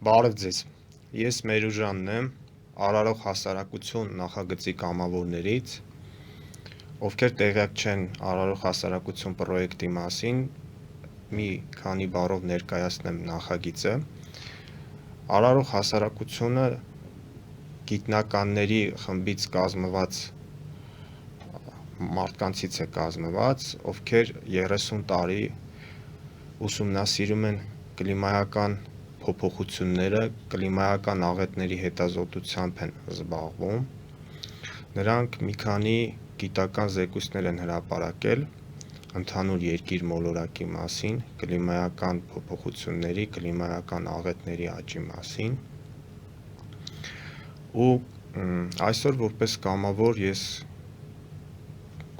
Բարև ձեզ, ես Մերուժանն եմ, Արարող հասարակություն նախագծի կամավորներից, ովքեր տեղյակ չեն Արարող հասարակություն պրոյեկտի մասին, մի քանի բառով ներկայացնեմ նախագիծը։ Արարող հասարակությունը գիտնականների խմբից կազմված մարդկանցից է կազմված, ովքեր 30 տարի ուսումնասիրում են կլիմայական փոփոխությունները, կլիմայական աղետների հետազոտությամբ են զբաղվում։ Նրանք մի քանի գիտական զեկույցներ են հրապարակել ընդհանուր երկիր մոլորակի մասին, կլիմայական փոփոխությունների, կլիմայական աղետների աճի մասին։ Ու այսօր որպես կամավոր ես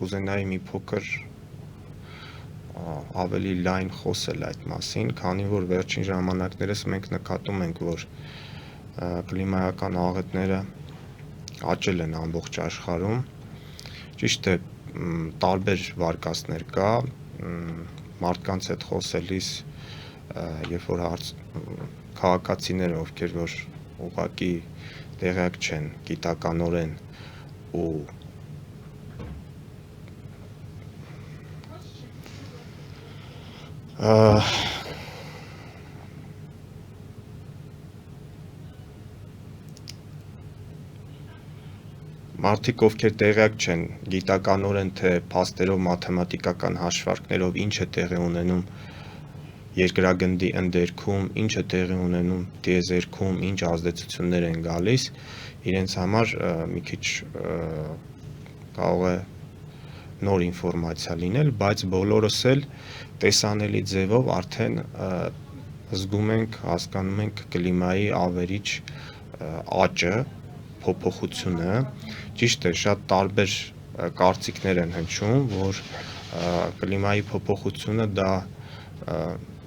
կուզենայի մի փոքր ավելի լայն խոսել այդ մասին, քանի որ վերջին ժամանակներս մենք նկատում ենք, որ կլիմայական աղետները աճել են ամբողջ աշխարհում։ Ճիշտ է, տարբեր վարկածներ կա, մարդկանց հետ խոսելիս, երբ որ քաղաքացիները, ովքեր որ ուղղակի տեղյակ չեն գիտականորեն ու մարդիկ, ովքեր տեղյակ չեն գիտականորեն, թե փաստերով, մաթեմատիկական հաշվարկներով ինչ է տեղի ունենում երկրագնդի ընդերքում, ինչ է տեղի ունենում տիեզերքում, ինչ ազդեցություններ են գալիս, իրենց համար մի քիչ կարող է նոր ինֆորմացիա լինել, բայց բոլորս էլ տեսանելի ձևով արդեն զգում ենք, հասկանում ենք կլիմայի ավերիչ աճը, փոփոխությունը։ Ճիշտ է, շատ տարբեր կարծիքներ են հնչում, որ կլիմայի փոփոխությունը դա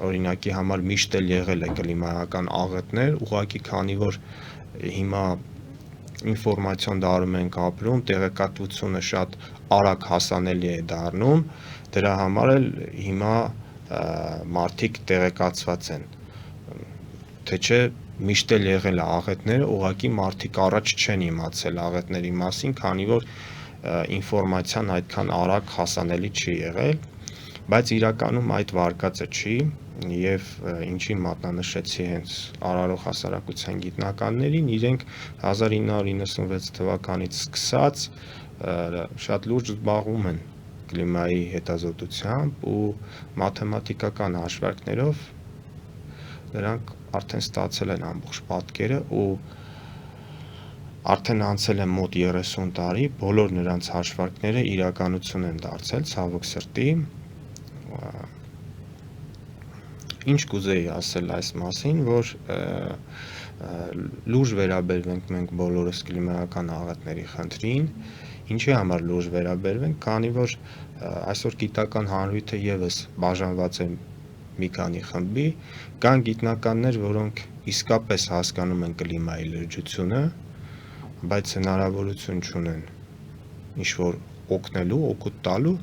օրինակի համար միշտ էլ եղել է կլիմայական աղետներ, ուղղակի քանի որ հիմա ինֆորմացիոն դարում ենք ապրում, տեղեկատվությունը շատ արագ հասանելի է դառնում, դրա համար էլ հիմա մարդիկ տեղեկացված են, թե չէ միշտ էլ եղել է աղետները, ուղղակի մարդիկ առաջ չեն իմացել աղետների մասին, քանի որ ինֆորմացիան այդքան արագ հասանելի չի եղել, բայց իրականում այդ վարկածը չի, եւ ինչի մատնանշեցի հենց Արարող հասարակության գիտնականներին, իրենք 1996 թվականից սկսած շատ լուրջ զբաղվում են կլիմայի հետազոտությամբ ու մաթեմատիկական հաշվարկներով նրանք արդեն ստացել են ամբողջ պատկերը ու արդեն անցել է մոտ 30 տարի, բոլոր նրանց հաշվարկները իրականություն են դարձել, ցավոք սրտի։ Ինչ կուզեի ասել այս մասին, որ լուրջ վերաբերվենք մենք բոլորս կլիմայական աղետների խնդրին, ինչի համար լուրջ վերաբերվենք, քանի որ այսօր գիտական հանրույթը եւս բաժանված է մի քանի խմբի, կան գիտնականներ, որոնք իսկապես հասկանում են կլիմայի լրջությունը, բայց հնարավորություն չունեն ինչ-որ օգնելու, օգուտ տալու,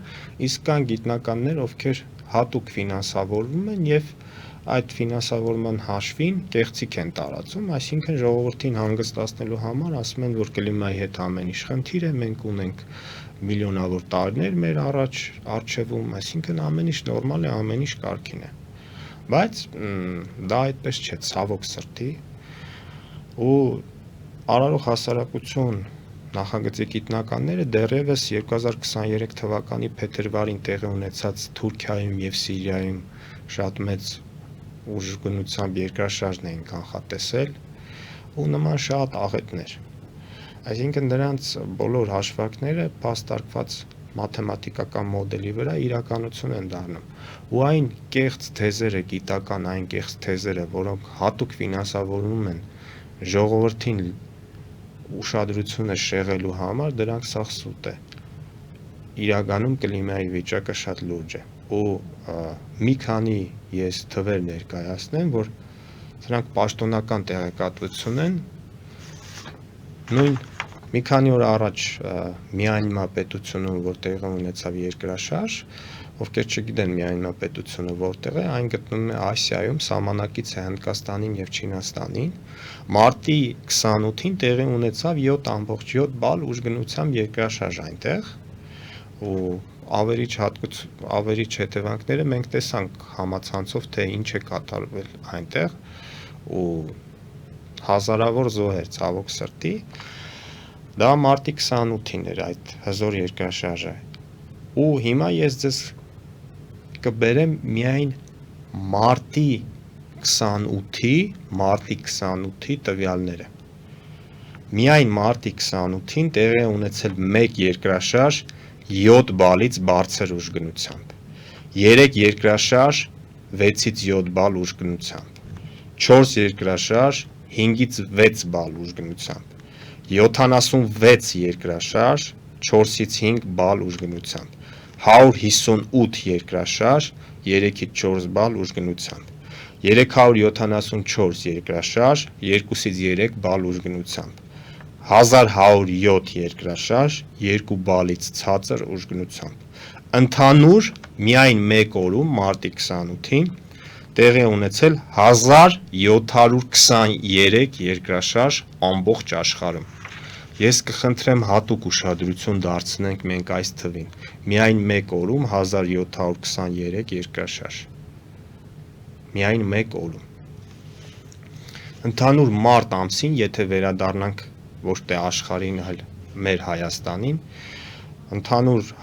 իսկ կան գիտնականներ, ովքեր հատուկ ֆինանսավորվում են եւ այդ ֆինանսավորման հաշվին կեղծիք են տարածում, այսինքն ժողովրդին հանգստացնելու համար ասում են, որ կլիմայի հետ ամեն ինչ խնդիր է, մենք ունենք միլիոնավոր տարիներ մեր առջևում, այսինքն ամեն ինչ նորմալ է, ամեն ինչ կարգին է։ Բայց դա այդպես չէ, ցավոք սրտի, ու Արարող հասարակություն նախագծի գիտնականները դեռևս 2023 թվականի փետրվարին տեղի ունեցած Թուրքիայում եւ Սիրիայում շատ մեծ ուժգնությամբ երկրաշարժն էին կանխատեսել ու նման շատ աղետներ, այսինքն դրանց բոլոր հաշվարկները փաստարկված մաթեմատիկական մոդելի վրա իրականություն են դառնում ու այն կեղծ թեզերը, գիտական այն կեղծ թեզերը, որոնք հատուկ ֆինանսավորվում են ժողովրդին ուշադրությունը շեղելու համար, դրանք սա սուտ է, իրականում կլիմայի վիճակը շատ լուրջ է ու մի քանի ես թվեր ներկայացնեմ, որ դրանք պաշտոնական տեղեկատվություն են, նույն Մի քանի օր առաջ Միանմա պետությունում որտեղ ունեցավ երկրաշարժ, ովքեր չգիտեն Միանմա պետությունը որտեղ է, այն գտնվում է Ասիայում, սահմանակից է Հնդկաստանին եւ Չինաստանին։ Մարտի 28-ին տեղի ունեցավ 7.7 բալ ուժգնությամբ երկրաշարժ այնտեղ, ու ավերիչ հետևանքները մենք տեսանք համացանցով, թե ինչ է կատարվել այնտեղ, ու հազարավոր զոհեր, ցավոք սրտի։ Դա մարտի 28-ին էր այդ հզոր երկրաշարժը։ Ու հիմա ես ձեզ կբերեմ միայն մարտի 28-ի տվյալները։ Միայն մարտի 28-ին տեղի ունեցել 1 երկրաշարժ 7 բալից բարձր ուժգնությամբ, 3 երկրաշարժ 6-ից 7 բալ ուժգնությամբ, 4 երկրաշարժ 5-ից 6 բալ ուժգնությամբ, 76 երկրաշարժ 4-ից 5 բալ ուժգնությամբ, 158 երկրաշարժ 3-ից 4 բալ ուժգնությամբ, 374 երկրաշարժ 2-ից 3 բալ ուժգնությամբ, 1107 երկրաշարժ 2 բալից ցածր ուժգնությամբ։ Ընդհանուր միայն 1 օրում մարտի 28-ին տեղի ունեցել 1723 երկրաշարժ ամբողջ աշխարհում։ Ես կխնդրեմ հատուկ ուշադրություն դարձնենք մենք այս թվին։ Միայն 1 օրում 1723 երկրաշարժ։ Միայն 1 օրում։ Ընդհանուր մարտ ամսին, եթե վերադառնանք ոչ թե աշխարհին, այլ մեր Հայաստանին, ընդհանուր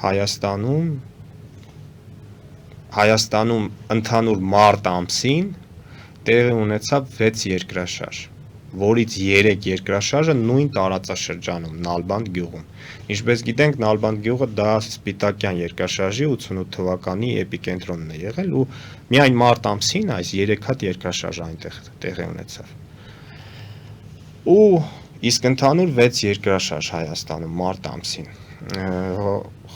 Հայաստանում ընդհանուր մարտ ամսին տեղի ունեցավ 6 երկրաշարժ, որից 3 երկրաշարժը նույն տարածաշրջանում Նալբանդ գյուղում։ Ինչպես գիտենք, Նալբանդ գյուղը դա Սպիտակյան երկրաշարժի 88 թվականի էպիկենտրոնն է եղել, ու միայն մարտ ամսին այս 3 հատ երկրաշարժ այնտեղ տեղի ունեցավ։ Ու իսկ ընդհանուր 6 երկրաշարժ Հայաստանում մարտ ամսին։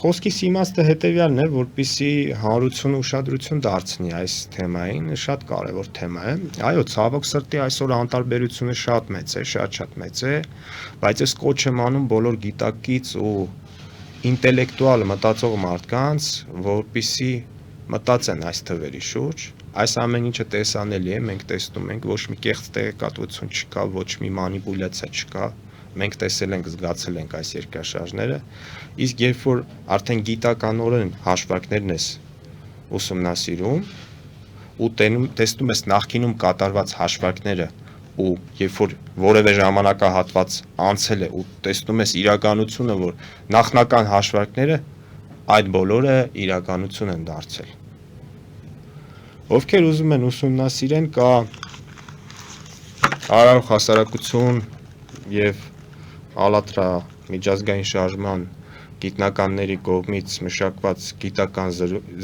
Խոսքիս իմաստը հետևյալն է, որպեսզի հանրությունը ուշադրություն դարձնի այս թեմային, շատ կարևոր թեմա է։ Այո, ցավոք սրտի այսօր անտարբերությունը շատ մեծ է, շատ մեծ է, բայց ես կոչ եմ անում բոլոր գիտակից ու ինտելեկտուալ մտածող մարդկանց, որպեսզի մտածեն այս թվերի շուրջ։ Այս ամեն ինչը տեսանելի է, մենք տեսնում ենք, ոչ մի կեղծ տեղեկատվություն չկա, ոչ մի մանիպուլյացիա չկա։ Մենք տեսել ենք, զգացել ենք այս երկրաշարժները, իսկ երբ որ արդեն գիտականորեն հաշվարկներն ես ուսումնասիրում ու տեսնում ես նախկինում կատարված հաշվարկները, ու երբ որ որևէ ժամանակահատված անցել է ու տեսնում ես իրականությունը, որ նախնական հաշվարկները այդ բոլորը իրականություն են դարձել։ Ովքեր ուզում են ուսումնասիրեն, կա Արարող հասարակություն եւ ԱԼԱՏՐԱ միջազգային շարժման գիտնականների կողմից մշակված գիտական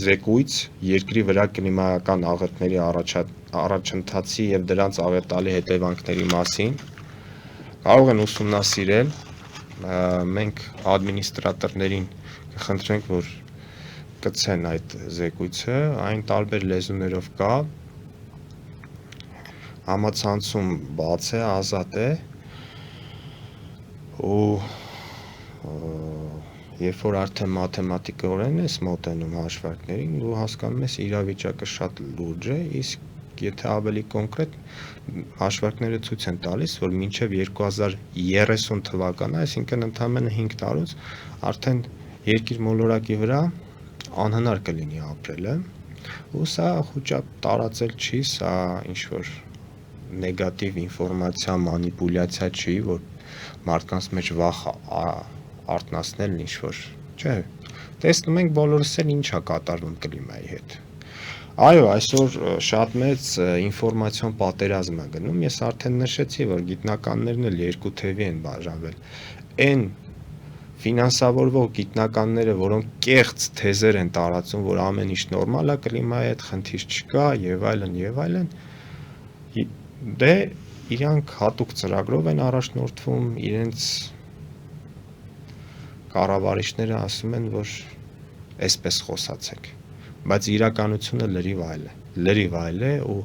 զեկույց երկրի վրա կլիմայական աղետների առաջընթացի եւ դրանց աղետալի հետևանքների մասին կարող են ուսումնասիրել։ Մենք ադմինիստրատորներին կխնդրենք, որ կցեն այդ զեկույցը, այն տարբեր լեզուներով կա, համացանցում բաց է, ազատ է, ու երբ որ արդեն մաթեմատիկորեն ես մոտենում հաշվարկներին, ու հասկանում ես իրավիճակը շատ լուրջ է, իսկ եթե ավելի կոնկրետ հաշվարկները ցույց են տալիս, որ մինչև 2030 թվականը, այսինքն ընդամենը 5 տարուց արդեն երկիր մոլորակի վրա անհնար կլինի ապրելը, ու սա խոճապ տարածել չի, սա ինչ-որ նեգատիվ ինֆորմացիա, մանիպուլյացիա չի, որ մարդկանց մեջ վախ արթնացնելն ինչ-որ, չէ, տեսնում ենք բոլորս էլ ինչա կատարվում կլիմայի հետ։ Այո, այսօր շատ մեծ ինֆորմացիոն պատերազմ է գնում, ես արդեն նշեցի, որ գիտնականներն էլ երկու թևի են բաժանվել, այն ֆինանսավորվող գիտնականները, որոնք կեղծ թեզեր են տարածում, որ ամեն ինչ նորմալ է կլիմայի հետ, խնդիր չկա, եւ այլն, դե իրանք հատուկ ծրագրով են առաջնորդվում, իրենց կառավարիչները ասում են, որ այսպես խոսացեք, բայց իրականությունը լրիվ այլ է ու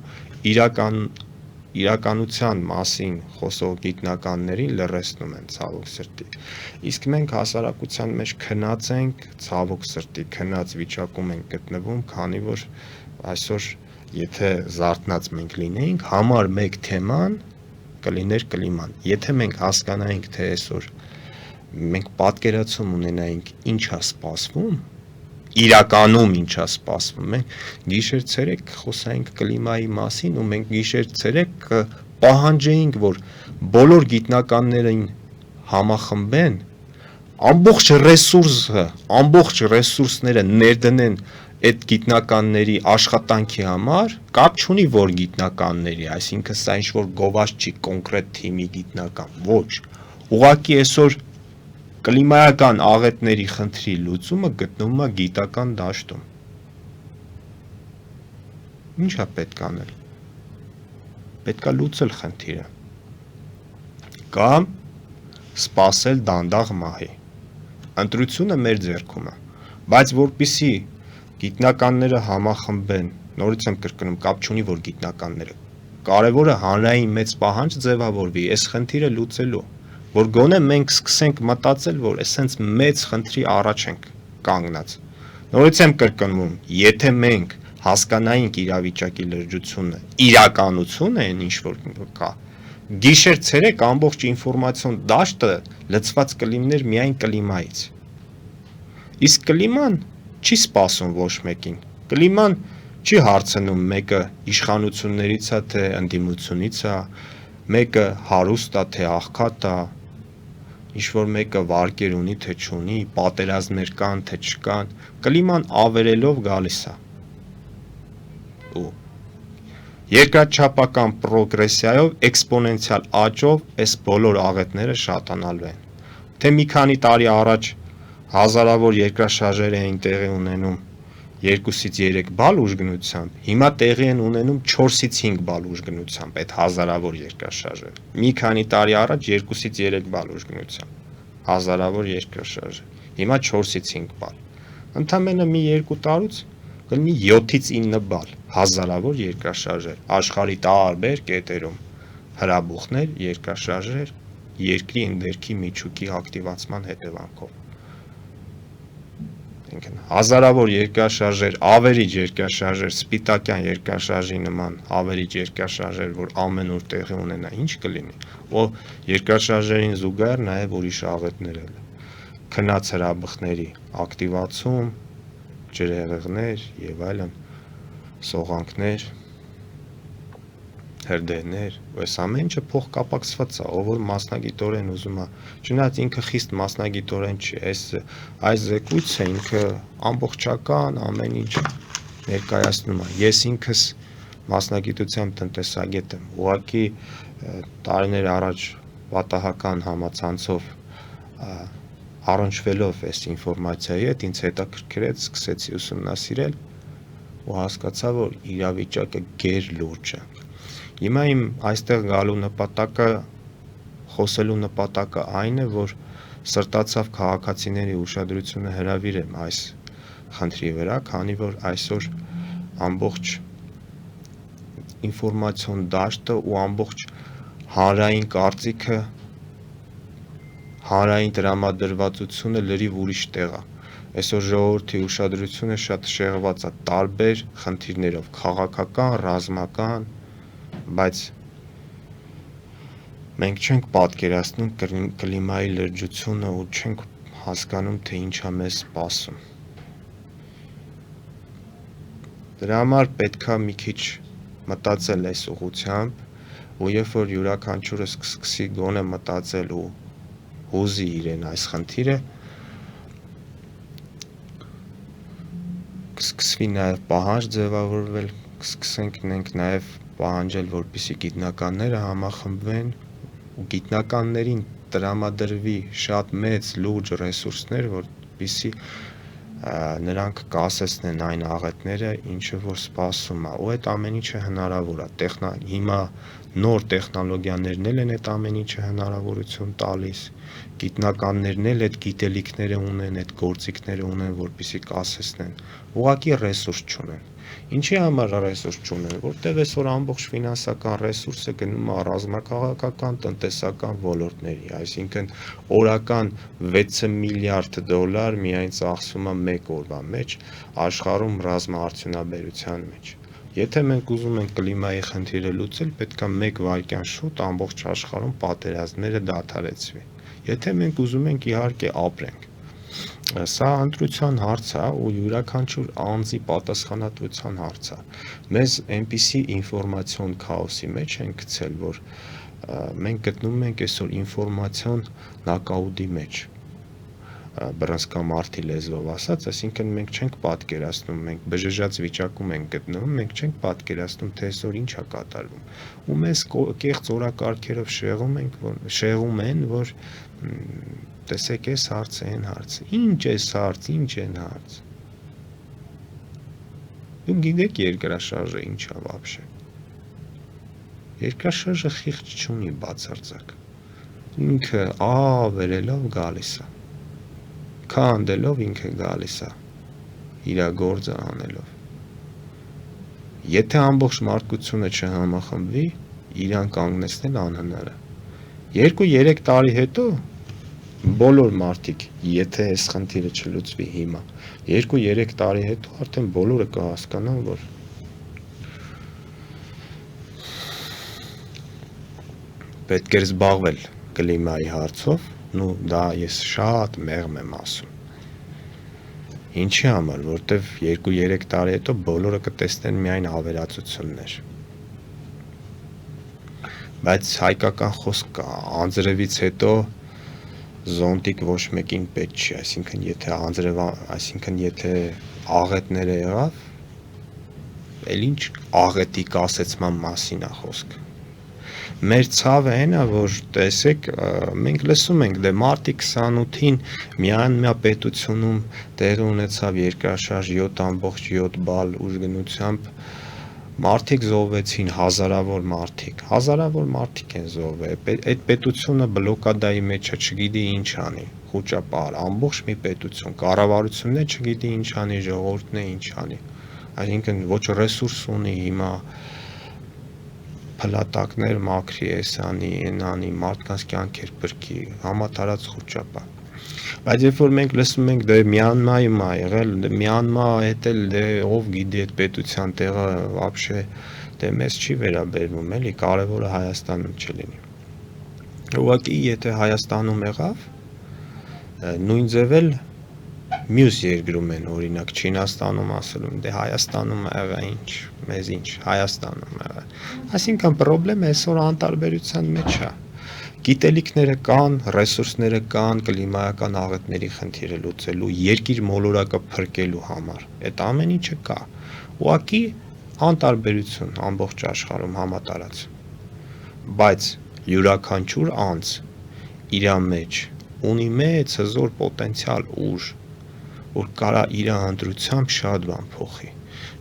իրական իրականության մասին խոսող գիտնականներին լռեցնում են ցավոք սրտի։ Իսկ մենք հասարակության մեջ քնած ենք, ցավոք սրտի քնած վիճակում ենք գտնվում, քանի որ այսօր եթե զարթնած մենք լինեինք, համար մեկ թեման կլիներ կլիման։ Եթե մենք հասկանայինք, թե այսօր մենք պատկերացում ունենայինք ինչա սպասվում, իրականում ինչա սպասվում, մենք գիշեր-ցերեկ խոսայինք կլիմայի մասին ու մենք գիշեր-ցերեկ պահանջեինք, որ բոլոր գիտնականներին համախմբեն, ամբողջ ռեսուրսները ներդնեն այդ գիտնականների աշխատանքի համար, կապ չունի որ գիտնականների, այսինքն սա ինչ-որ գովազդ չի կոնկրետ թիմի գիտնական, ոչ, ուղղակի այսօր կլիմայական աղետների խնդրի լուծումը գտնվում է գիտական դաշտում։ Ինչա պետք անել։ Պետքա լուծել խնդիրը։ Կամ սպասել դանդաղ մահի։ Ընտրությունը մեր ձեռքում է, բայց որպեսզի գիտնականները համախմբեն, նորից եմ կրկնում, կապ չունի որ գիտնականները, կարևորը հանրային մեծ պահանջ ձևավորվի այս խնդիրը լուծելու, որ գոնե մենք սկսենք մտածել, որ այսենց մեծ խնդրի առաջ ենք կանգնած։ Նորից եմ կրկնվում, եթե մենք հասկանայինք իրավիճակի լրջությունը, իրականությունը այն ինչ որ կա, գիշեր-ցերեկ ամբողջ ինֆորմացիոն դաշտը լցված կլիներ միայն կլիմայից։ Իսկ կլիման չի սպասում ոչ մեկին։ Կլիման չի հարցնում մեկը իշխանություններից է, թե ընդդիմությունից է, մեկը հարուստ է, թե աղքատ է, ինչ-որ մեկը վարկեր ունի, թե չունի, պատերազմներ կան, թե չկան, կլիման ավերելով գալիս է։ Ու երկրաչափական պրոգրեսիայով, էքսպոնենցիալ աճով այս բոլոր աղետները շատանալու են։ Թե մի քանի տարի առաջ հազարավոր երկրաշարժեր էին տեղի ունենում 2-ից 3 բալ ուժգնությամբ, հիմա տեղի են ունենում 4-ից 5 բալ ուժգնությամբ այդ հազարավոր երկրաշարժեր։ Մի քանի տարի առաջ 2-ից 3 բալ ուժգնությամբ հազարավոր երկրաշարժեր, հիմա 4-ից 5 բալ։ Ընդամենը մի 2 տարուց կլինի 7-ից 9 բալ հազարավոր երկրաշարժեր աշխարհի տարբեր կետերում, հրաբուխներ, երկրաշարժեր, երկրի ընդերքի միջուկի ակտիվացման հետևանքով։ Հազարավոր երկրաշարժեր, ավերիչ երկրաշարժեր, սպիտակյան երկրաշարժի նման ավերիչ երկրաշարժեր, որ ամեն օր տեղի ունենա, ինչ կլինի։ Ու երկրաշարժերին զուգահեռ նաև ուրիշ աղետներ էլ։ Քնած հրաբխների ակտիվացում, ջրհեղեղներ եւ այլն, սողանքներ, հրդեհներ, այս ամեն ինչը փոխկապակցված է, ով որ մասնագիտորեն ուզում է, չնայած ինքը խիստ մասնագիտորեն չի, այս զեկույցը ինքը ամբողջական ամեն ինչ ներկայացնում է։ Ես ինքս մասնագիտությամբ տնտեսագետ եմ, ուղղակի տարիներ առաջ պատահական համացանցով առնչվելով այս ինֆորմացիայի հետ ինձ հետաքրքրեց, սկսեցի ուսումնասիրել ու հասկացա, որ իրավիճակը գեր լուրջ է։ Հիմա իմ այստեղ գալու նպատակը, խոսելու նպատակը այն է, որ սրտացավ քաղաքացիների ուշադրությունը հրավիրեմ այս խնդրի վրա, քանի որ այսօր ամբողջ ինֆորմացիոն դաշտը ու ամբողջ հանրային կարծիքը, հանրային տրամադրվածությունը լրիվ ուրիշ տեղ է։ Այսօր ժողովրդի ուշադրությունը շատ շեղված է տարբեր խնդիրներով, քաղաքական, ռազմական, բայց մենք չենք պատկերացնում կլիմայի լրջությունը ու չենք հասկանում, թե ինչա մեզ սպասում։ Դրա համար պետքա մի քիչ մտածել այս ուղղությամբ ու երբ որ յուրաքանչյուրը սկսի գոնե մտածել ու հուզի իրեն այս խնդիրը, կսկսվի նաև պահանջ ձևավորվել, կսկսենք նաև պահանջել, որպեսզի գիտնականները համախմբվեն ու գիտնականներին տրամադրվի շատ մեծ լուրջ ռեսուրսներ, որպեսզի նրանք կասեցնեն այն աղետները, ինչը որ սպասում է, ու այդ ամեն ինչը հնարավոր է։ Հիմա նոր տեխնոլոգիաներն են այդ ամեն ինչը հնարավորություն տալիս, Գիտնականներն էլ այդ գիտելիքները ունեն, այդ գործիքները ունեն, որպեսզի կասեցնեն, ուղղակի ռեսուրս չունեն։ Ինչի համար ռեսուրս չունեն, որտեղ այսօր ամբողջ ֆինանսական ռեսուրսը գնում է ռազմաքաղաքական, տնտեսական ոլորտների, այսինքն օրական 6 միլիարդ դոլար միայն ծախսում է մեկ օրվա մեջ աշխարհում ռազմաարդյունաբերության մեջ։ Եթե մենք ուզում ենք կլիմայի խնդիրը լուծել, պետք է 1 վայրկյան շուտ ամբողջ աշխարհում պատերազմները դադարեցվի։ Եթե մենք ուզում ենք իհարկե ապրենք, սա ընտրության հարց է ու յուրաքանչյուր անձի պատասխանատվության հարց է։ Մեզ այնպիսի ինֆորմացիոն քաոսի մեջ են գցել, որ մենք գտնվում ենք այսօր ինֆորմացիոն նոկաուտի մեջ, բռնցքամարտի լեզվով ասած, այսինքն մենք չենք պատկերացնում, մենք բժշկած վիճակում ենք գտնվում, մենք չենք պատկերացնում, թե այսօր ինչ է կատարվում։ Ու մեզ կեղծ օրակարգերով շեղում են, որ տեսեք այս հարցը, այն հարցը, ինչ էս հարց, ինչ են հարց։ Դուք գիտեք երկրաշարժը ինչ է вообще։ Երկրաշարժը խիղճ չունի բացարձակ։ Ինքը վերելով գալիս է։ Քանդելով ինքը գալիս է։ Իր գործը անելով։ Եթե ամբողջ մարդկությունը չհամախմբվի, իրան կանգնեցնել անհնար է։ 2-3 տարի հետո բոլոր մարդիկ, եթե այս խնդիրը չլուծվի հիմա, 2-3 տարի հետո արդեն բոլորը կհասկանան, որ պետք է զբաղվել կլիմայի հարցով, դա ես շատ մեղմ եմ ասում։ Ինչի համար, որտեվ 2-3 տարի հետո բոլորը կտեսնեն միայն ավերածություններ։ Բայց հայկական խոսք կա, անձրևից հետո զոնտիկ ոչ մեկին պետք չի, այսինքն եթե աղետները եղավ, էլ ինչ աղետի կասեցման մասին է խոսք։ Մեր ցավը այն է, որ տեսեք, մենք լսում ենք, դե մարտի 28-ին միանմյա պետությունում տեղի ունեցավ երկրաշարժ 7.7 բալ ուժգնությամբ, մարդիկ զոհվեցին, հազարավոր մարդիկ են զոհվել, այդ պետությունը բլոկադայի մեջ է, չգիտի ինչ անի, խուճապահար, ամբողջ մի պետություն, կառավարությունն է չգիտի ինչ անի, ժողովուրդն է ինչ անի, այսինքն ոչ ռեսուրս ունի հիմա փլատակներ մաքրի, էս անի, այն անի, մարդկանց կյանքեր բրկի, համատարած խուճապահ։ Բայց երբ որ մենք լսում ենք դե Մյանմայում է եղել, Մյանմա հետ էլ դե ով գիտի այդ պետության տեղը вообще դե մեզ չի վերաբերվում, էլի կարևորը Հայաստանում չլինի։ Ուղղակի եթե Հայաստանում եղավ, նույն ձև էլ մյուս երկրում են, օրինակ Չինաստանում ասել են, դե Հայաստանում ա եղա ինչ, մեզ ինչ, Հայաստանում ա եղա։ Այսինքն խնդրեմը այսօր անտարբերության մեջ է։ Գիտելիքները կան, ռեսուրսները կան կլիմայական աղետների խնդիրը լուծելու, երկիր մոլորակը փրկելու համար։ Այդ ամեն ինչը կա։ Ուղղակի անտարբերություն ամբողջ աշխարհում համատարած։ Բայց յուրաքանչյուր անձ իր մեջ ունի մեծ հզոր պոտենցիալ ուժ, որ կարա իր ընտրությամբ շատ բան փոխի։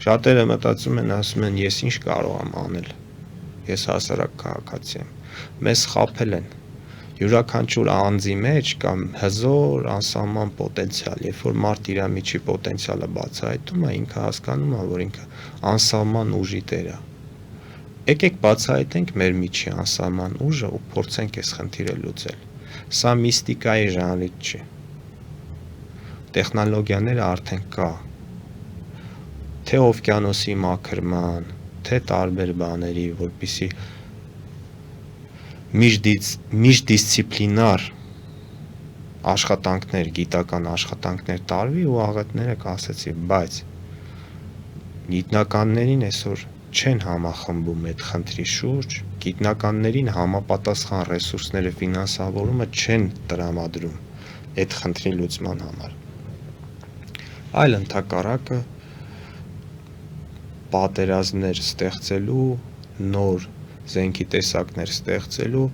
Շատերը մտածում են, ասում են, ես ինչ կարող եմ անել։ Ես հասարակ քաղաքացի եմ։ Մեզ խաբել են։ Յուրաքանչյուր անձի մեջ կա հզոր անսահման պոտենցիալ, երբ որ մարդ իր միջի պոտենցիալը բացահայտում է, ինքը հասկանում է, որ ինքը անսահման ուժի տեր է։ Եկեք բացահայտենք մեր միջի անսահման ուժը ու փորձենք այս խնդիրը լուծել։ Սա միստիկայի ժանրից չի։ Տեխնոլոգիաները արդեն կա։ Թե օվկիանոսի մաքրման, թե տարբեր բաների, որպեսզի միջդիսցիպլինար աշխատանքներ, գիտական աշխատանքներ տարվի ու աղետները կասեցի, բայց գիտնականներին այսօր չեն համախմբում այդ խնդրի շուրջ, գիտնականներին համապատասխան ռեսուրսները ֆինանսավորումը չեն տրամադրում այդ խնդրի լուծման համար։ Այլ ընդհակառակը պատերազմներ ստեղծելու, նոր զենքի տեսակներ ստեղծելու,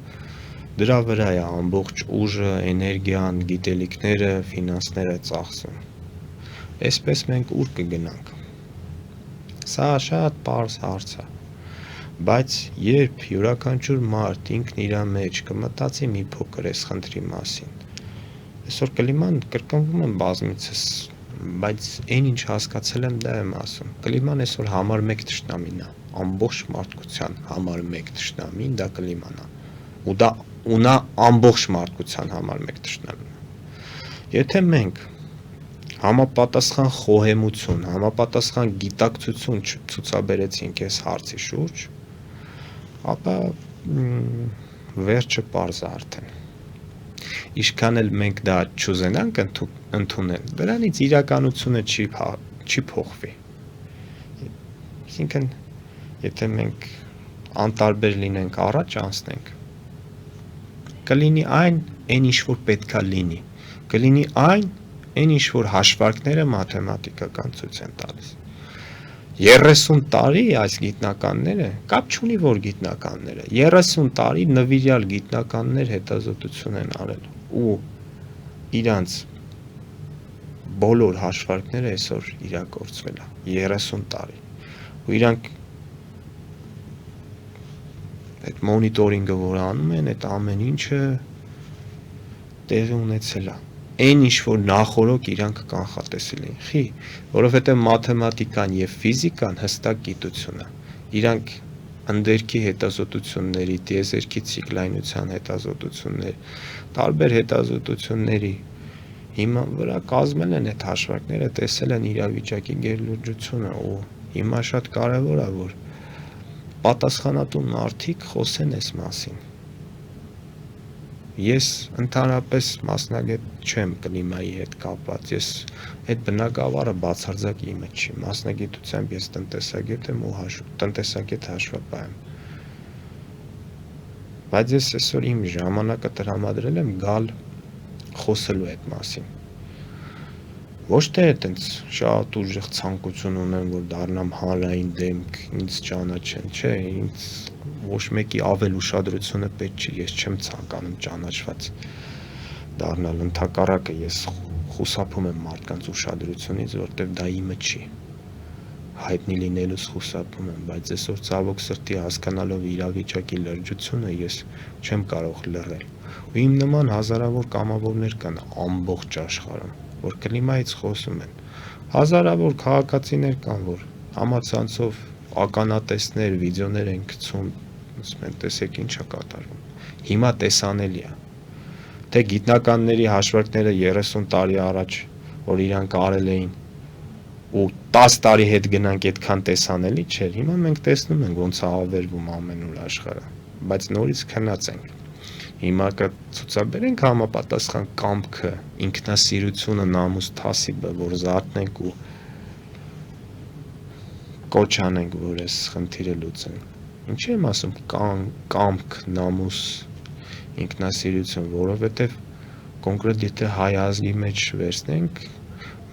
դրա վրա է ամբողջ ուժը, էներգիան, գիտելիքները, ֆինանսները ծախսում։ Այսպես մենք ուր կգնանք։ Սա շատ պարզ հարց է։ Բայց երբ յուրաքանչյուր մարդ ինքն իր մեջ կմտածի մի փոքր այս խնդրի մասին, այսօր կլիման կրկնվում եմ բազմիցս, բայց այն ինչ հասկացել եմ դա եմ ասում, կլիման այսօր համար 1 թշնամին է, ամբողջ մարդկության համար 1 թշնամին դա կլիման է, ու նա ամբողջ մարդկության համար 1 թշնամին է, եթե մենք համապատասխան խոհեմություն, համապատասխան գիտակցություն ցուցաբերեցինք այս հարցի շուրջ, ապա վերջը պարզ է արդեն։ Ինչքան էլ մենք դա չուզենանք ընդունել, դրանից իրականությունը չի փոխվի։ Այսինքն, եթե մենք անտարբեր լինենք առաջ անցնենք, կլինի այն ինչ որ պետքա լինի, կլինի այն ինչ որ հաշվարկները մաթեմատիկական ցույց են տալիս։ 30 տարի այս գիտնականները, կապ չունի որ գիտնականները, 30 տարի նվիրյալ գիտնականներ հետազոտություն են արել ու իրանց բոլոր հաշվարկները այսօր իրագործվել է 30 տարի ու իրանք այդ մոնիտորինգը որ անում են, այդ ամեն ինչը տեղի ունեցել է այն ինչ որ նախորոք իրանք կանխատեսել էին, խի, որովհետև մաթեմատիկան եւ ֆիզիկան հստակ գիտություն է, իրանք ընդերքի հետազոտությունների, տիեզերքի ցիկլայնության հետազոտություններ, տարբեր հետազոտությունների հիման վրա կազմել են այդ հաշվարկները, տեսել են իրավիճակի գերլրջությունը ու հիմա շատ կարևոր է որ պատասխանատու մարդիկ խոսեն այս մասին։ Ես ընդհանրապես մասնագետ չեմ կլիմայի հետ կապված, ես այդ բնակավարը բացարձակ իմը չի, մասնագիտությամբ ես տնտեսագետ եմ ու տնտեսագետ հաշվապահ եմ, բայց ես այսօր իմ ժամանակը տրամադրել եմ գալ խոսելու այդ մասին, ոչ թե այտենց շատ ուժեղ ցանկություն ունեմ, որ դառնամ հանրային դեմք, ինձ ճանաչեն, չէ, ինձ ոչ մեկի ավել ուշադրությունը պետք չի, ես չեմ ցանկանում ճանաչված դառնալ, ընդհակառակը ես խուսափում եմ մարդկանց ուշադրությունից, որտեղ դա իմը չի, հայտնի լինելուց խուսափում եմ, բայց այսօր ցավոք սրտի հասկանալով իրավիճակի լրջությունը ես չեմ կարող լռել, ու իմ նման հազարավոր կամավորներ կան ամբողջ աշխարհում, որ կլիմայից խոսում են, հազարավոր քաղաքացիներ կան, որ համացանցով ականատեսներ, վիդեոներ են գցում, ասում են տեսեք ինչ է կատարվում, հիմա տեսանելի է, թե գիտնականների հաշվարկները 30 տարի առաջ, որ իրանք արել էին ու 10 տարի հետ գնանք այդքան տեսանելի չէր, հիմա մենք տեսնում ենք ոնց է ավերվում ամենուր աշխարհը, բայց նորից քնած ենք, հիմա կցուցաբերենք համապատասխան կամքը, ինքնասիրությունը, նամուս թասիբը, որ զարթնենք ու կոչ անենք, որ այս խնդիրը լուծենք, ինչի եմ ասում կամք, նամուս, ինքնասիրություն, որովհետև կոնկրետ եթե հայ ազգի մեջ վերցնենք,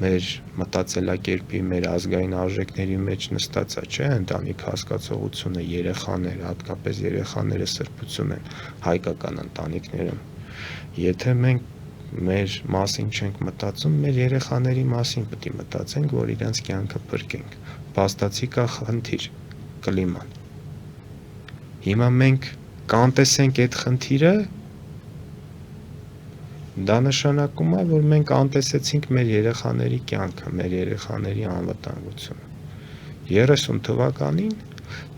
մեր մտածելակերպի, մեր ազգային արժեքների մեջ նստած է, չէ, ընտանիք հասկացողությունը, երեխաներ, հատկապես երեխաները սրբություն են հայկական ընտանիքներում, եթե մենք մեր մասին չենք մտածում, մեր երեխաների մասին պետք է մտածենք, որ իրենց կյանքը փրկենք, փաստացի կա խնդիր, կլիման, հիմա մենք կանտեսենք այդ խնդիրը, դա նշանակում է, որ մենք անտեսեցինք մեր երեխաների կյանքը, մեր երեխաների անվտանգությունը, 30 թվականին,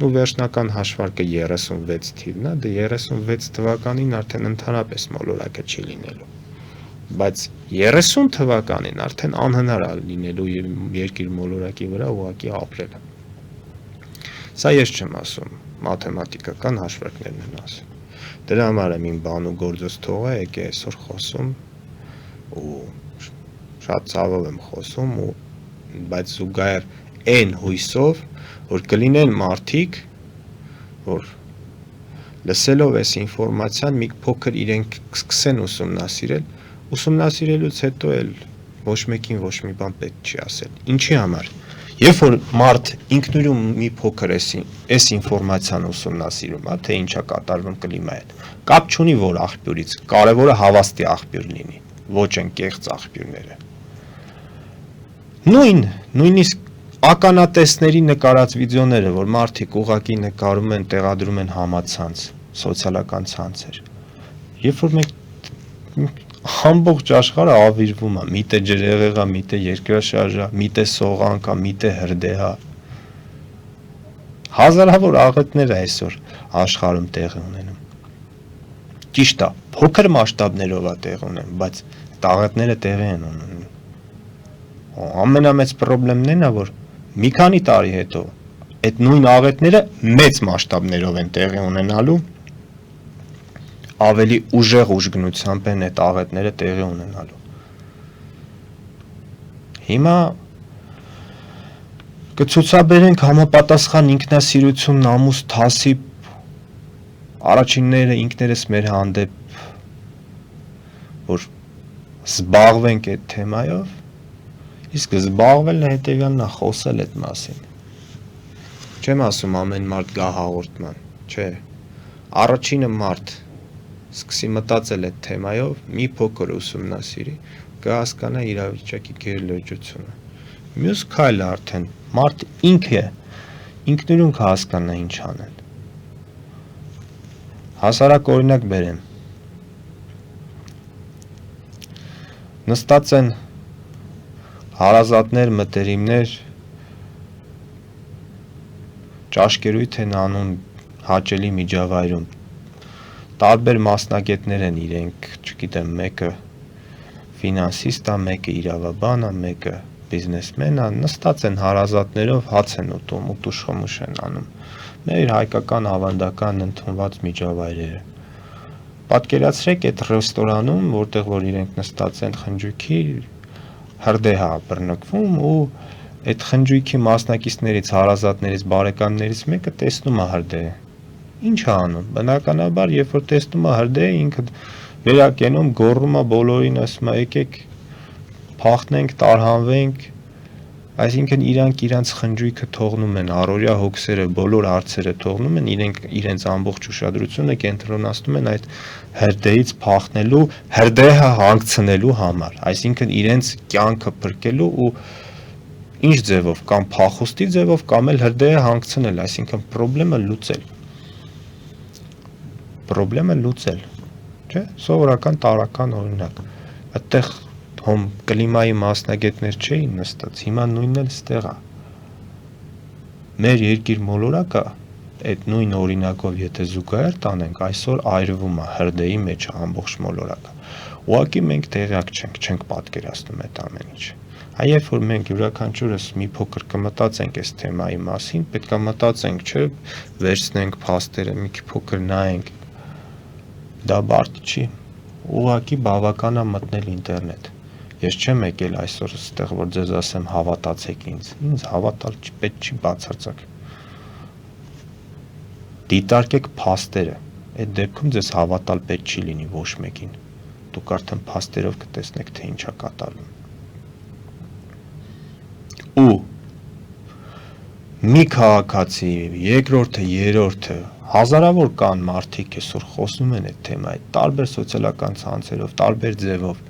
ու վերջնական հաշվարկը 36 թիվն է, դե 36 թվականին արդեն ընդհանրապես մոլորակը չի լինելու, բայց 30 թվականին արդեն անհնար է լինելու երկիր մոլորակի վրա ուղղակի ապրելը, սա ես չեմ ասում, մաթեմատիկական հաշվարկներն են ասում, դրա համար եմ իմ բան ու գործս թողա եկե այսօր խոսում ու շատ ցավով եմ խոսում ու բայց զուգահեռ այն հույսով որ կլինեն մարդիկ որ լսելով այս ինֆորմացիան մի փոքր իրենք սկսեն ուսումնասիրելուց հետո էլ ոչ մեկին ոչ մի բան պետք չի ասել ինչի համար երբ որ մարդ ինքնուրույն մի փոքր այս ինֆորմացիան ուսումնասիրում, թե ինչա կատարվում կլիմայի հետ, կապ չունի որ աղբյուրից, կարևորը հավաստի աղբյուր լինի, ոչ են կեղծ աղբյուրները։ Նույնիսկ ականատեսների նկարած վիդեոները, որ մարդիկ ուղակի նկարում են, տեղադրում են համացանց, սոցիալական ցանցեր։ Երբ որ մենք ամբողջ աշխարհը ավիրվում է, միտե ջրեղեղա, միտե երկրաշարժա, միտե սողանքա, միտե հրդեհա։ Հազարավոր աղետներ է այսօր աշխարհում տեղի ունենում։ Ճիշտ է, փոքր մասշտաբներով է տեղի ունենում, բայց աղետները տեղի են ունենում։ Ամենամեծ խնդիրն այն է, որ մի քանի տարի հետո այդ նույն աղետները մեծ մասշտաբներով են տեղի ունենալու, ավելի ուժեղ ուժգնությամբ են այդ աղետները տեղի ունենալու։ Հիմա կցուցաբերենք համապատասխան ինքնասիրություն, նամուս, թասիբ, առաջինները ինքներս մեր հանդեպ, որ զբաղվենք այդ թեմայով, իսկ զբաղվելն հետևյալն է, խոսել այդ մասին։ Չեմ ասում ամեն մարդ գա հաղորդման, չէ, առաջինը մարդ սկսի մտածել այդ թեմայով, մի փոքր ուսումնասիրի, կհասկանա իրավիճակի գերլրջությունը։ Մյուս քայլը արդեն մարդ ինքը ինքնուրույն կհասկանա ինչ անել։ Հասարակ օրինակ բերեմ։ Նստած են հարազատներ, մտերիմներ, ճաշկերույթ են անում հաճելի միջավայրում։ Տարբեր մասնագետներ են իրենք, չգիտեմ, մեկը ֆինանսիստ է, մեկը իրավաբան է, մեկը բիզնեսմեն է, նստած են հարազատներով հաց են ուտում, ուտուշ-խմուշ են անում։ Մեր հայկական ավանդական ընդունված միջավայրերը։ Պատկերացրեք այդ ռեստորանում, որտեղ որ իրենք նստած են խնջույքի, հրդեհ է բռնկվում ու այդ խնջույքի մասնակիցներից, հարազատներից, բարեկամներից մեկը տեսնում է հրդեհը։ Ինչ է անում։ Բնականաբար, երբ որ տեսնում է հրդեհը, ինքը վերակենում, գոռում է բոլորին, ասում է եկեք փախնենք, տարհանվենք, այսինքն իրանց խնջույքը թողնում են, առօրյա հոգսերը, բոլոր հարցերը թողնում են, իրենց ամբողջ ուշադրությունը կենտրոնացնում են այդ հրդեհից փախնելու, հրդեհը հանգցնելու համար, այսինքն իրենց կյանքը փրկելու ու ինչ ձևով, կամ փախուստի ձևով, կամ էլ հրդեհը հանգցնել, այսինքն պրոբլեմը լուծել, չէ՞, սովորական տարական օրինակ։ Այդտեղ կլիմայի մասնագետներ չէին նստած, հիմա նույնն էլ ստեղ է։ Մեր երկիր մոլորակը այդ նույն օրինակով եթե զուգահեռ տանենք, այսօր այրվում է հրդեհի մեջ ամբողջ մոլորակը։ Ուղղակի մենք տեղյակ չենք պատկերացնում այդ ամեն ինչ։ Երբ որ մենք յուրաքանչյուրս մի փոքր կմտածենք այս թեմայի մասին, պետք է մտածենք, չէ, վերցնենք փաստերը, մի փոքր նայենք։ Դա բարդ չի։ Ուղղակի բավական է մտնել ինտերնետ։ Ես չեմ եկել այսօր այստեղ, որ ձեզ ասեմ հավատացեք ինձ հավատալ պետք չի բացարձակ։ Դիտարկեք փաստերը։ Այդ դեպքում ձեզ հավատալ պետք չի լինի ոչ մեկին։ Դուք արդեն փաստերով կտեսնեք, թե ինչ է կատարվում։ Ու մի քաղաքացի, երկրորդը, երրորդը, հազարավոր կան մարդիկ այսօր խոսում են այդ թեմայի, տարբեր սոցիալական ցանցերով, տարբեր ձևով։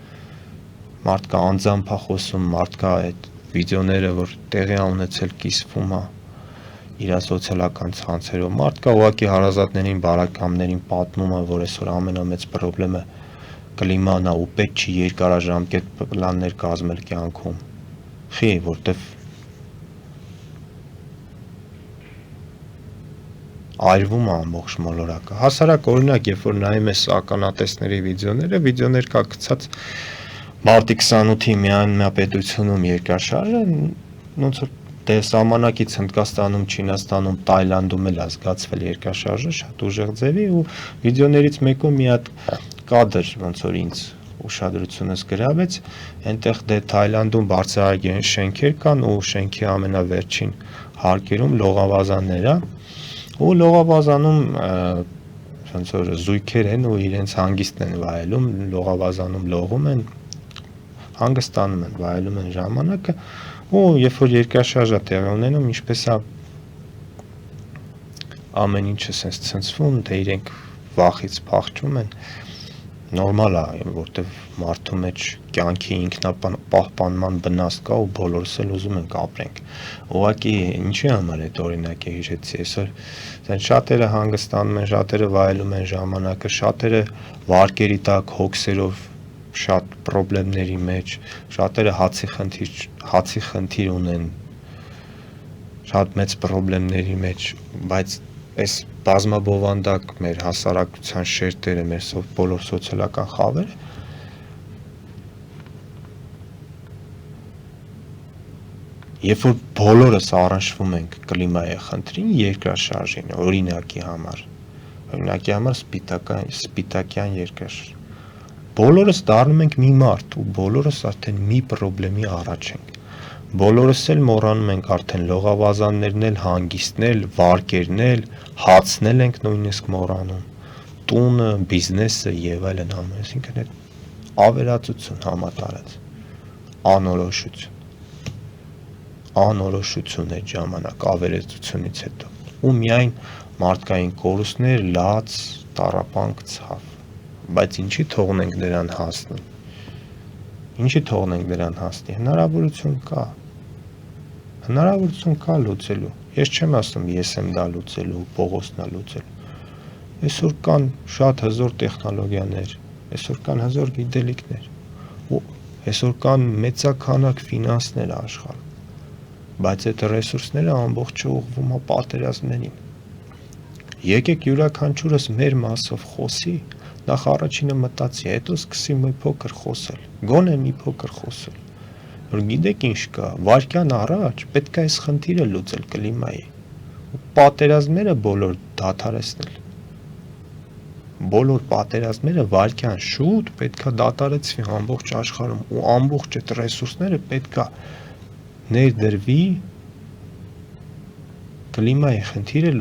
Մարդկա անձամբ է խոսում, մարդկա այդ վիդեոները, որ տեղի ունեցել կիսվում է իր սոցիալական ցանցերով, մարդկա ուղղակի հարազատներին, բարեկամներին պատմում է, որ այսօր ամենամեծ խնդիրը կլիման է ու պետք չի երկարաժամկետ պլաններ կազմել կյանքում։ Խի, որտեվ այրվում է ամբողջ մոլորակը։ Հասարակ օրինակ, երբ որ նայում ես ականատեսների վիդեոներ կա գցած մարտի 28-ի Միանմապետությունում երկրաշարժը, ոնց որ դե սահմանակից Հնդկաստանում, Չինաստանում, Թայլանդում էլ զգացվել երկրաշարժը շատ ուժեղ ձևի ու վիդեոներից մեկում մի հատ կադր ոնց որ ինձ ուշադրությունս գրավեց, այնտեղ դե Թայլանդում բարձրագույն շենքեր կան ու շենքի ամենավերջին հարկերում լողավազաններ է ու լողավազանում ոնց որ զույգեր են ու իրենց հանգիստն են վայելում, լողավազանում լողում են, հանգստանում են, վայելում են ժամանակը ու երբ որ երկրաշարժը տեղի ունենում, ինչպես է ամեն ինչը sense ցնցվում, թե իրենք վախից փախչում են, նորմալ է, որտեվ մարդու մեջ կյանքի ինքնապահպանման վնաս կա ու բոլորս էլ ուզում ենք ապրենք։ Ուղղակի ինչի համար այդ օրինակը հիշեցի, այսօր ասեն շատերը հանգստանում են, շատերը վայելում են ժամանակը, շատերը վարկերի տակ հոգսերով շատ խնդիրների մեջ, շատերը հացի խնդիր ունեն, շատ մեծ խնդիրների մեջ, բայց այս բազմաբովանդակ մեր հասարակության շերտերը, մեր բոլոր սոցիալական խավերը երբ որ բոլորս առնչվում ենք կլիմայի խնդրին, երկրաշարժին, օրինակի համար սպիտակյան երկրաշարժ, բոլորս դառնում ենք մի մարդ ու բոլորս արդեն մի խնդրի առաջ ենք։ Բոլորս էլ մոռանում ենք արդեն լողավազաններն էլ, հանգիստն էլ, վարկերն էլ, հացն էլ ենք նույնիսկ մոռանում, տունը, բիզնեսը եւ այլն ամեն, այսինքն այդ ավերածություն համատարած, անորոշություն այդ ժամանակ ավերածությունից հետո ու միայն մարդկային կորուստներ, լաց, տառապանք, ցավ, բայց ինչի թողնենք դրան հասնի, հնարավորություն կա լուծելու, ես չեմ ասում ես եմ դա լուծելու, Պողոսն է լուծելու, այսօր կան շատ հզոր տեխնոլոգիաներ, այսօր կան հզոր գիտելիքներ ու այսօր կան մեծաքանակ ֆինանսներ աշխարհում, բայց այդ ռեսուրսները ամբողջը ուղղվում է պատերազմներին։ Եկեք յուրաքանչյուրս մեր մասով խոսի, նախ առաջինը մտածի, հետո սկսի մի փոքր խոսել, գոնե մի փոքր խոսել, որ գիտեք ինչ կա, վայրկյան առաջ պետք է այս խնդիրը լուծել կլիմայի ու պատերազմները բոլոր դադարեցնել, բոլոր պատերազմները վայրկյան շուտ պետք է դադարեցվի ամբողջ աշխարհում ու ամբողջ այդ ռեսուրսները պետք է ներդրվի կլիմայի խնդիրը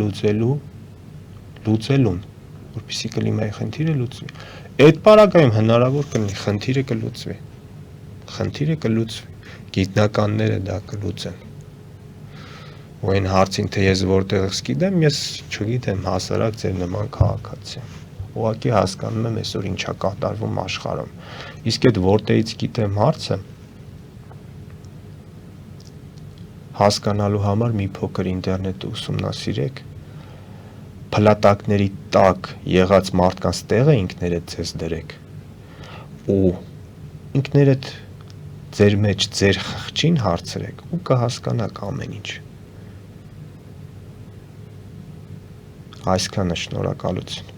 լուծելուն, որպեսզի կլիմայի խնդիրը լուծվի։ Այդ պարագայում հնարավոր կլինի խնդիրը կլուծվի, գիտնականները դա կլուծեն։ Ու այն հարցին, թե ես որտեղից գիտեմ, ես չգիտեմ հասարակ ձեր նման քաղաքացի եմ։ Ուղղակի հասկանում եմ այսօր ինչա կատարվում աշխարհում։ Իսկ այդ որտեղից գիտեմ հարցը հասկանալու համար մի փոքր ինտերնետը ուսումնասիրեք, փլատակների տակ եղած մարդկանց տեղը ինքներդ ձեզ դրեք ու ինքներդ ձեր մեջ ձեր խղճին հարցրեք ու կհասկանաք ամեն ինչ։ Այսքանը, շնորհակալություն։